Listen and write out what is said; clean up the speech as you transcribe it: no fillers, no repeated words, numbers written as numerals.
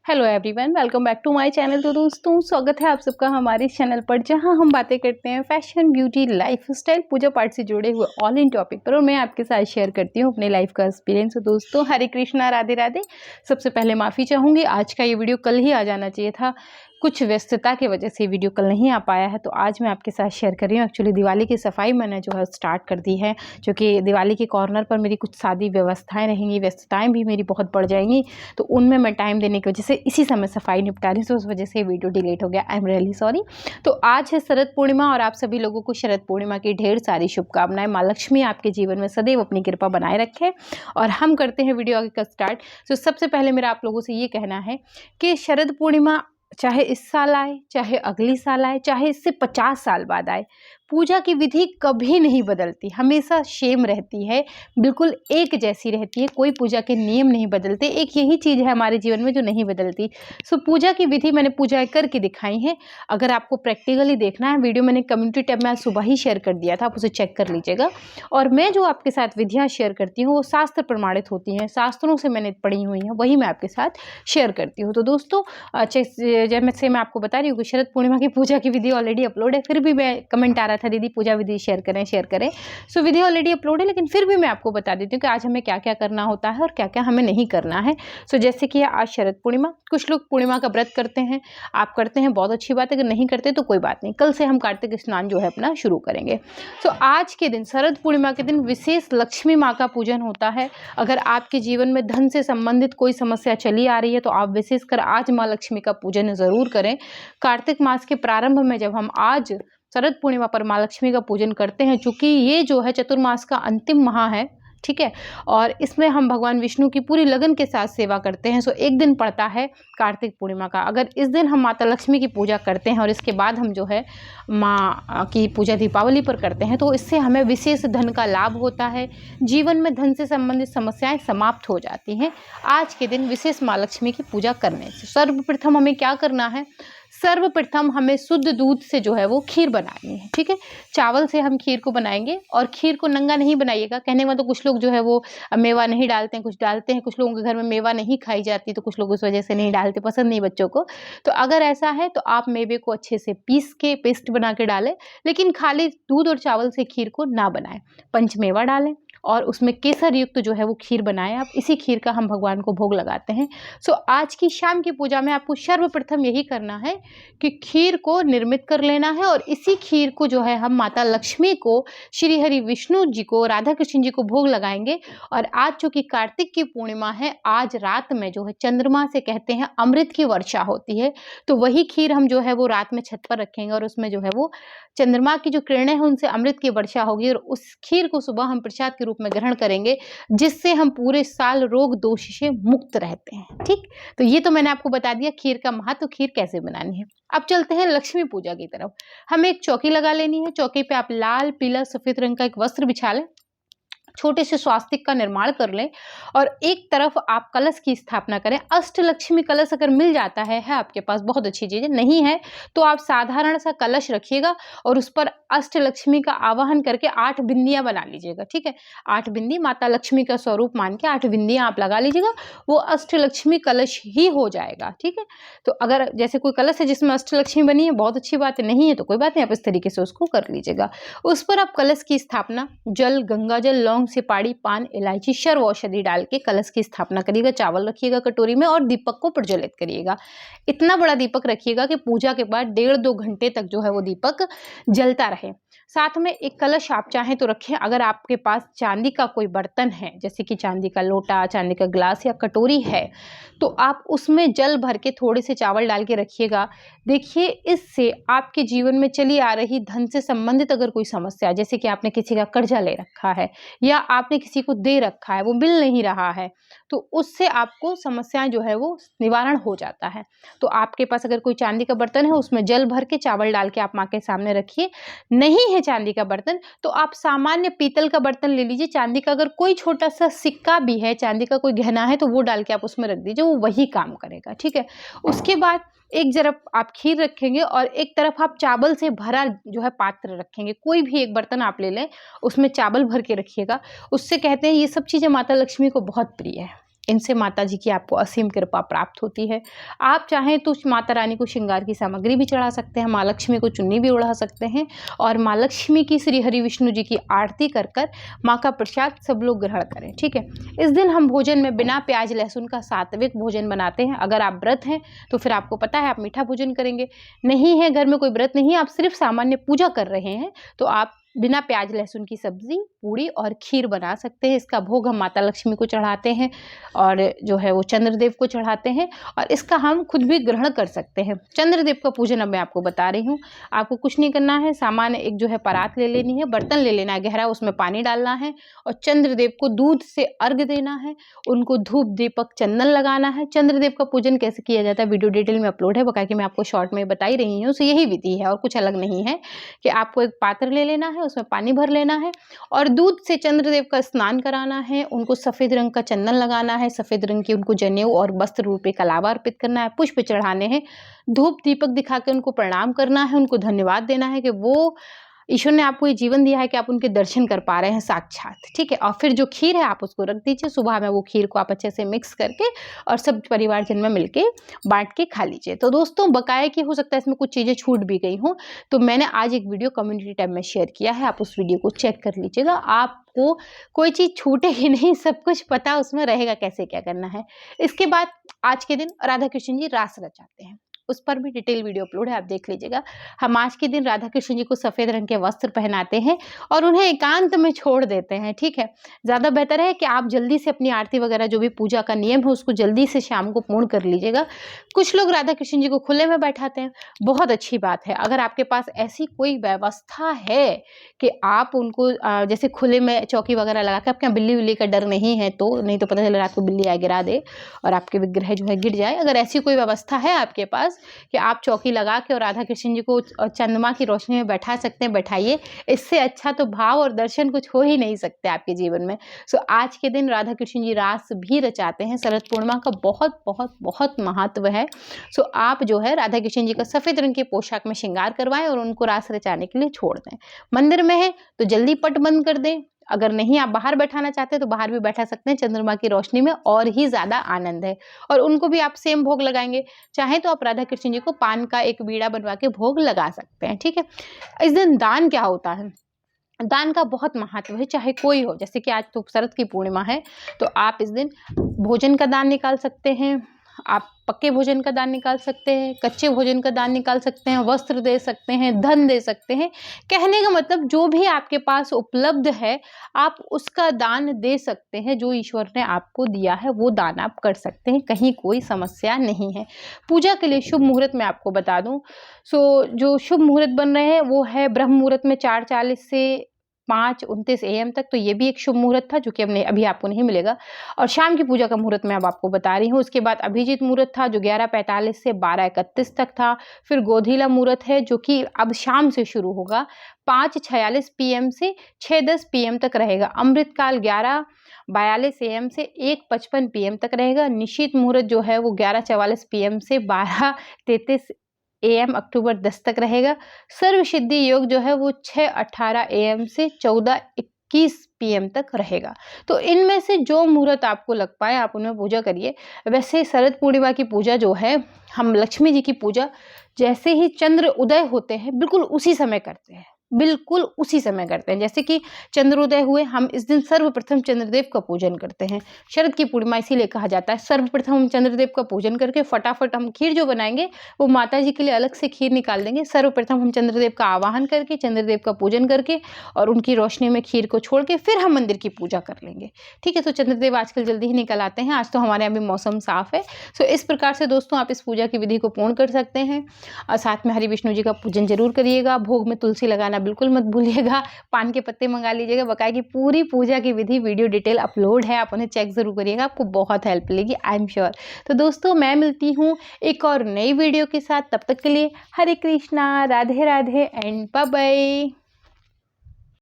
Hello everyone, welcome back to my channel. तो दोस्तों, स्वागत है आप सबका हमारे चैनल पर, जहां हम बातें करते हैं फैशन, ब्यूटी, लाइफस्टाइल, पूजा पाठ से जुड़े हुए ऑल इन टॉपिक पर। और मैं आपके साथ शेयर करती हूं अपने लाइफ का एक्सपीरियंस। तो दोस्तों, हरे कृष्णा, राधे राधे। सबसे पहले माफ़ी चाहूँगी, आज का ये वीडियो कल ही आ जाना चाहिए था। कुछ व्यस्तता की वजह से वीडियो कल नहीं आ पाया है, तो आज मैं आपके साथ शेयर कर रही हूँ। एक्चुअली दिवाली की सफाई मैंने जो है स्टार्ट कर दी है, क्योंकि दिवाली के कॉर्नर पर मेरी कुछ सादी व्यवस्थाएं रहेंगी, व्यस्तताएं भी मेरी बहुत बढ़ जाएंगी, तो उनमें मैं टाइम देने की वजह से इसी समय सफाई निपटा रही हूँ, तो उस वजह से वीडियो डिलीट हो गया। I am really sorry. तो आज है शरद पूर्णिमा और आप सभी लोगों को शरद पूर्णिमा की ढेर सारी शुभकामनाएं। माँ लक्ष्मी आपके जीवन में सदैव अपनी कृपा बनाए रखे। और हम करते हैं वीडियो आगे का स्टार्ट। तो सबसे पहले मेरा आप लोगों से ये कहना है कि शरद पूर्णिमा चाहे इस साल आए, चाहे अगली साल आए, चाहे इससे 50 साल बाद आए, पूजा की विधि कभी नहीं बदलती, हमेशा सेम रहती है, बिल्कुल एक जैसी रहती है। कोई पूजा के नियम नहीं बदलते। एक यही चीज़ है हमारे जीवन में जो नहीं बदलती। सो पूजा की विधि मैंने पूजाएं करके दिखाई हैं। अगर आपको प्रैक्टिकली देखना है, वीडियो मैंने कम्युनिटी टैब में आज सुबह ही शेयर कर दिया था, आप उसे चेक कर लीजिएगा। और मैं जो आपके साथ विधियाँ शेयर करती हूँ वो शास्त्र प्रमाणित होती हैं, शास्त्रों से मैंने पढ़ी हुई हैं, वही मैं आपके साथ शेयर करती हूँ। तो दोस्तों, जैसे मैं आपको बता रही हूँ कि शरद पूर्णिमा की पूजा की विधि ऑलरेडी अपलोड है, फिर भी मैं कमेंट आ रहा था, दीदी पूजा विधि शेयर करें। सो विधि ऑलरेडी अपलोड है, लेकिन फिर भी मैं आपको बता देती हूँ कि आज हमें क्या क्या करना होता है और क्या क्या हमें नहीं करना है। सो जैसे कि आज शरद पूर्णिमा, कुछ लोग पूर्णिमा का व्रत करते हैं, आप करते हैं, बहुत अच्छी बात है। अगर नहीं करते तो कोई बात नहीं, कल से हम कार्तिक स्नान जो है अपना शुरू करेंगे। सो आज के दिन, शरद पूर्णिमा के दिन, विशेष लक्ष्मी माँ का पूजन होता है। अगर आपके जीवन में धन से संबंधित कोई समस्या चली आ रही है तो आप विशेषकर आज माँ लक्ष्मी का पूजन ज़रूर करें। कार्तिक मास के प्रारंभ में जब हम आज शरद पूर्णिमा पर माँ लक्ष्मी का पूजन करते हैं, चूँकि ये जो है चतुर्मास का अंतिम माह है, ठीक है, और इसमें हम भगवान विष्णु की पूरी लगन के साथ सेवा करते हैं। सो एक दिन पड़ता है कार्तिक पूर्णिमा का। अगर इस दिन हम माता लक्ष्मी की पूजा करते हैं और इसके बाद हम जो है माँ की पूजा दीपावली पर करते हैं, तो इससे हमें विशेष धन का लाभ होता है, जीवन में धन से संबंधित समस्याएं समाप्त हो जाती हैं आज के दिन विशेष माँ लक्ष्मी की पूजा करने से। सर्वप्रथम हमें क्या करना है? सर्वप्रथम हमें शुद्ध दूध से जो है वो खीर बनानी है, ठीक है। चावल से हम खीर को बनाएंगे, और खीर को नंगा नहीं बनाइएगा। कहने में तो कुछ लोग जो है वो मेवा नहीं डालते हैं, कुछ डालते हैं। कुछ लोगों के घर में मेवा नहीं खाई जाती, तो कुछ लोग उस वजह से नहीं डालते, पसंद नहीं बच्चों को। तो अगर ऐसा है तो आप मेवे को अच्छे से पीस के पेस्ट बना के डालें, लेकिन खाली दूध और चावल से खीर को ना बनाएं। पंचमेवा डालें और उसमें केसर युक्त जो है वो खीर बनाएं आप। इसी खीर का हम भगवान को भोग लगाते हैं। सो आज की शाम की पूजा में आपको सर्वप्रथम यही करना है कि खीर को निर्मित कर लेना है, और इसी खीर को जो है हम माता लक्ष्मी को, श्री हरि विष्णु जी को, राधा कृष्ण जी को भोग लगाएंगे। और आज चूंकि कार्तिक की पूर्णिमा है, आज रात में जो है चंद्रमा से कहते हैं अमृत की वर्षा होती है, तो वही खीर हम जो है वो रात में छत पर रखेंगे, और उसमें जो है वो चंद्रमा की जो किरणें हैं उनसे अमृत की वर्षा होगी, और उस खीर को सुबह हम प्रसाद के रूप में ग्रहण करेंगे, जिससे हम पूरे साल रोग दोष से मुक्त रहते हैं, ठीक। तो ये तो मैंने आपको बता दिया खीर का महत्व, खीर कैसे बनानी है। अब चलते हैं लक्ष्मी पूजा की तरफ। हमें एक चौकी लगा लेनी है। चौकी पे आप लाल, पीला, सफेद रंग का एक वस्त्र बिछा लें, छोटे से स्वास्तिक का निर्माण कर लें, और एक तरफ आप कलश की स्थापना करें। अष्टलक्ष्मी कलश अगर मिल जाता है आपके पास, बहुत अच्छी चीज़ है। नहीं है तो आप साधारण सा कलश रखिएगा और उस पर अष्टलक्ष्मी का आवाहन करके 8 बिंदियां बना लीजिएगा, ठीक है। 8 बिंदी माता लक्ष्मी का स्वरूप मान के 8 बिंदियां आप लगा लीजिएगा, वो अष्टलक्ष्मी कलश ही हो जाएगा, ठीक है। तो अगर जैसे कोई कलश है जिसमें अष्टलक्ष्मी बनी है, बहुत अच्छी बात है, नहीं है तो कोई बात नहीं, आप इस तरीके से उसको कर लीजिएगा। उस पर आप कलश की स्थापना जल, गंगा जल, लौंग, सुपारी, पान, इलायची, सर्व औषधि डाल के कलश की स्थापना करिएगा। चावल रखिएगा कटोरी में और दीपक को प्रज्वलित करिएगा। इतना बड़ा दीपक रखिएगा कि पूजा के बाद 1.5-2 घंटे तक जो है वो दीपक जलता रहे। साथ में एक कलश आप चाहें तो रखें। अगर आपके पास चांदी का कोई बर्तन है, जैसे कि चांदी का लोटा, चांदी का ग्लास या कटोरी है, तो आप उसमें जल भर के थोड़े से चावल डाल के रखिएगा। देखिए, इससे आपके जीवन में चली आ रही धन से संबंधित अगर कोई समस्या, जैसे कि आपने किसी का कर्जा ले रखा है या आपने किसी को दे रखा है, वो मिल नहीं रहा है, तो उससे आपको समस्याएं जो है वो निवारण हो जाता है। तो आपके पास अगर कोई चांदी का बर्तन है, उसमें जल भर के चावल डाल के आप माँ के सामने रखिए। नहीं है चांदी का बर्तन तो आप सामान्य पीतल का बर्तन ले लीजिए। चांदी का अगर कोई छोटा सा सिक्का भी है, चांदी का कोई गहना है, तो वो डाल के आप उसमें रख दीजिए, वो वही काम करेगा, ठीक है। उसके बाद एक तरफ आप खीर रखेंगे और एक तरफ आप चावल से भरा जो है पात्र रखेंगे। कोई भी एक बर्तन आप ले लें, उसमें चावल भर के रखिएगा। उससे कहते हैं ये सब चीज़ें माता लक्ष्मी को बहुत प्रिय है। इनसे माता जी की आपको असीम कृपा प्राप्त होती है। आप चाहें तो माता रानी को श्रृंगार की सामग्री भी चढ़ा सकते हैं, माँ लक्ष्मी को चुन्नी भी ओढ़ा सकते हैं और माँ लक्ष्मी की श्री हरि विष्णु जी की आरती कर कर माँ का प्रसाद सब लोग ग्रहण करें। ठीक है, इस दिन हम भोजन में बिना प्याज लहसुन का सात्विक भोजन बनाते हैं। अगर आप व्रत हैं तो फिर आपको पता है आप मीठा भोजन करेंगे। नहीं है, घर में कोई व्रत नहीं, आप सिर्फ सामान्य पूजा कर रहे हैं, तो आप बिना प्याज लहसुन की सब्जी, पूड़ी और खीर बना सकते हैं। इसका भोग हम माता लक्ष्मी को चढ़ाते हैं और जो है वो चंद्रदेव को चढ़ाते हैं और इसका हम खुद भी ग्रहण कर सकते हैं। चंद्रदेव का पूजन अब मैं आपको बता रही हूँ। आपको कुछ नहीं करना है, सामान्य एक जो है परात ले लेनी है, बर्तन ले लेना है गहरा, उसमें पानी डालना है और चंद्रदेव को दूध से अर्घ्य देना है, उनको धूप दीपक चंदन लगाना है। चंद्रदेव का पूजन कैसे किया जाता है वीडियो डिटेल में अपलोड है, बकाया कि मैं आपको शॉर्ट में बता ही रही हूँ। सो यही विधि है और कुछ अलग नहीं है कि आपको एक पात्र ले लेना है, उसमें पानी भर लेना है और दूध से चंद्रदेव का स्नान कराना है। उनको सफेद रंग का चंदन लगाना है, सफेद रंग की उनको जनेऊ और वस्त्र रूपे कलावा अर्पित करना है, पुष्प चढ़ाने हैं, धूप दीपक दिखा के उनको प्रणाम करना है, उनको धन्यवाद देना है कि वो ईश्वर ने आपको ये जीवन दिया है कि आप उनके दर्शन कर पा रहे हैं साक्षात। ठीक है, और फिर जो खीर है आप उसको रख दीजिए। सुबह में वो खीर को आप अच्छे से मिक्स करके और सब परिवारजन में मिलके बांट के खा लीजिए। तो दोस्तों बकाया कि हो सकता है इसमें कुछ चीज़ें छूट भी गई हों, तो मैंने आज एक वीडियो कम्युनिटी टैब में शेयर किया है, आप उस वीडियो को चेक कर लीजिएगा। आपको कोई चीज़ छूटेगी नहीं, सब कुछ पता उसमें रहेगा कैसे क्या करना है। इसके बाद आज के दिन राधा कृष्ण जी रास रचाते हैं, उस पर भी डिटेल वीडियो अपलोड है, आप देख लीजिएगा। हम आज के दिन राधा कृष्ण जी को सफ़ेद रंग के वस्त्र पहनाते हैं और उन्हें एकांत में छोड़ देते हैं। ठीक है, ज़्यादा बेहतर है कि आप जल्दी से अपनी आरती वगैरह जो भी पूजा का नियम है उसको जल्दी से शाम को पूर्ण कर लीजिएगा। कुछ लोग राधा कृष्ण जी को खुले में बैठाते हैं, बहुत अच्छी बात है। अगर आपके पास ऐसी कोई व्यवस्था है कि आप उनको जैसे खुले में चौकी वगैरह लगा के, आपके यहाँ बिल्ली विल्ली का डर नहीं है तो, नहीं तो पता चले रात को बिल्ली आए गिरा दे और आपके विग्रह जो है गिर जाए। अगर ऐसी कोई व्यवस्था है आपके पास कि आप चौकी लगा के और राधा कृष्ण जी को चंद्रमा की रोशनी में बैठा सकते हैं, बैठाइए। इससे अच्छा तो भाव और दर्शन कुछ हो ही नहीं सकते आपके जीवन में। सो आज के दिन राधा कृष्ण जी रास भी रचाते हैं। शरद पूर्णिमा का बहुत बहुत बहुत महत्व है। सो आप जो है राधा कृष्ण जी का सफ़ेद रंग की पोशाक में श्रृंगार करवाएं और उनको रास रचाने के लिए छोड़ दें। मंदिर में है तो जल्दी पट बंद कर दें, अगर नहीं आप बाहर बैठाना चाहते हैं तो बाहर भी बैठा सकते हैं, चंद्रमा की रोशनी में और ही ज़्यादा आनंद है। और उनको भी आप सेम भोग लगाएंगे, चाहे तो आप राधा कृष्ण जी को पान का एक बीड़ा बनवा के भोग लगा सकते हैं। ठीक है, इस दिन दान क्या होता है, दान का बहुत महत्व है, चाहे कोई हो। जैसे कि आज तो शरद की पूर्णिमा है तो आप इस दिन भोजन का दान निकाल सकते हैं, आप पक्के भोजन का दान निकाल सकते हैं, कच्चे भोजन का दान निकाल सकते हैं, वस्त्र दे सकते हैं, धन दे सकते हैं। कहने का मतलब जो भी आपके पास उपलब्ध है आप उसका दान दे सकते हैं। जो ईश्वर ने आपको दिया है वो दान आप कर सकते हैं, कहीं कोई समस्या नहीं है। पूजा के लिए शुभ मुहूर्त मैं आपको बता दूं, जो शुभ मुहूर्त बन रहे हैं वो है ब्रह्म मुहूर्त में 4:40 से 5:29 AM तक, तो ये भी एक शुभ मुहूर्त था जो कि अभी आपको नहीं मिलेगा। और शाम की पूजा का मुहूर्त मैं अब आपको बता रही हूँ। उसके बाद अभिजीत मुहूर्त था जो 11:45 से 12:31 तक था। फिर गोधीला मुहूर्त है जो कि अब शाम से शुरू होगा, 5:46 PM से 6:10 PM तक रहेगा। अमृतकाल 11:42 AM से 1:55 PM तक रहेगा। निशीत मुहूर्त जो है वो 11:44 PM से 12:33 AM अक्टूबर 10 तक रहेगा। सर्व सिद्धि योग जो है वो 6:18 AM से 14:21 PM तक रहेगा। तो इनमें से जो मुहूर्त आपको लग पाए आप उनमें पूजा करिए। वैसे शरद पूर्णिमा की पूजा जो है, हम लक्ष्मी जी की पूजा जैसे ही चंद्र उदय होते हैं बिल्कुल उसी समय करते हैं, बिल्कुल उसी समय करते हैं। जैसे कि चंद्रोदय हुए, हम इस दिन सर्वप्रथम चंद्रदेव का पूजन करते हैं। शरद की पूर्णिमा इसीलिए कहा जाता है। सर्वप्रथम हम चंद्रदेव का पूजन करके फटाफट हम खीर जो बनाएंगे वो माता जी के लिए अलग से खीर निकाल देंगे। सर्वप्रथम हम चंद्रदेव का आवाहन करके, चंद्रदेव का पूजन करके और उनकी रोशनी में खीर को छोड़ के फिर हम मंदिर की पूजा कर लेंगे। ठीक है, तो चंद्रदेव आजकल जल्दी ही निकल आते हैं। आज तो हमारे यहाँ भी मौसम साफ है। सो इस प्रकार से दोस्तों आप इस पूजा की विधि को पूर्ण कर सकते हैं और साथ में हरि विष्णु जी का पूजन जरूर करिएगा। भोग में तुलसी लगाना बिल्कुल मत भूलिएगा, पान के पत्ते मंगा लीजिएगा। बकाया की पूरी पूजा की विधि वीडियो डिटेल अपलोड है, आप उन्हें चेक जरूर करिएगा, आपको बहुत हेल्प मिलेगी, आई एम श्योर। तो दोस्तों मैं मिलती हूँ एक और नई वीडियो के साथ, तब तक के लिए Hare Krishna, Radhe Radhe and bye bye.